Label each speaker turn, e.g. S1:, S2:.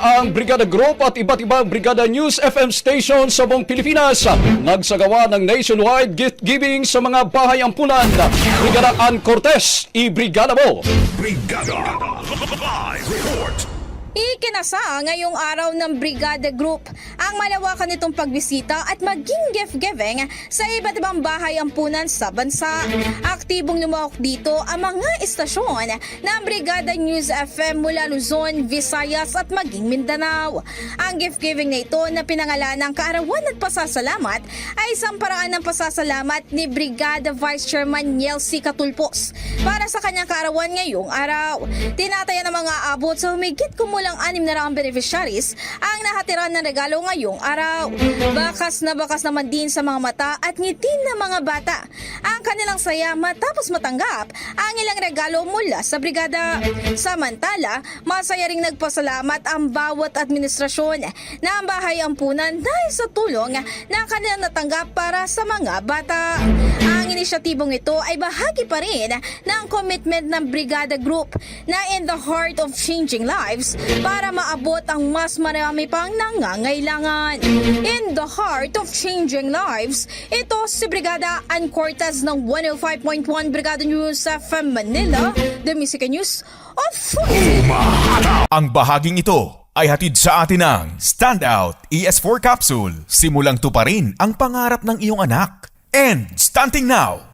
S1: Pamahalaang Brigada Group at iba't ibang Brigada News FM station sa buong Pilipinas nagsagawa ng nationwide gift giving sa mga bahay ampunan. Brigada Ann Cortez, i-brigada mo!
S2: Brigada Live Report.
S3: Ikinasa ngayong araw ng Brigada Group ang malawakan nitong pagbisita at maging gift-giving sa iba't ibang bahay ampunan sa bansa. Aktibong lumawak dito ang mga istasyon ng Brigada News FM mula Luzon, Visayas at maging Mindanao. Ang gift-giving na ito na pinangalan ng Kaarawan at Pasasalamat ay isang paraan ng pasasalamat ni Brigada Vice Chairman Yelcy Catulpos para sa kanyang kaarawan ngayong araw. Tinataya ng mga abot sa humigit kumulang 600 beneficiaries ang nahatiran ng regalo ngayong araw. Bakas naman din sa mga mata at ngiti ng mga bata ang kanilang saya matapos matanggap ang ilang regalo mula sa brigada. Samantala, masaya ring nagpasalamat ang bawat administrasyon ng bahay ampunan dahil sa tulong na kanilang natanggap para sa mga bata. Ang inisyatibong ito ay bahagi pa rin ng commitment ng Brigada Group na in the heart of changing lives para maabot ang mas marami pang nangangailangan. In the heart of changing lives, ito si Brigada Ann Cortez ng 105.1 Brigada News FM Manila, the Music News of
S4: Ang bahaging ito ay hatid sa atin ng Standout ES4 Capsule. Simulang tuparin ang pangarap ng iyong anak. And stunting now!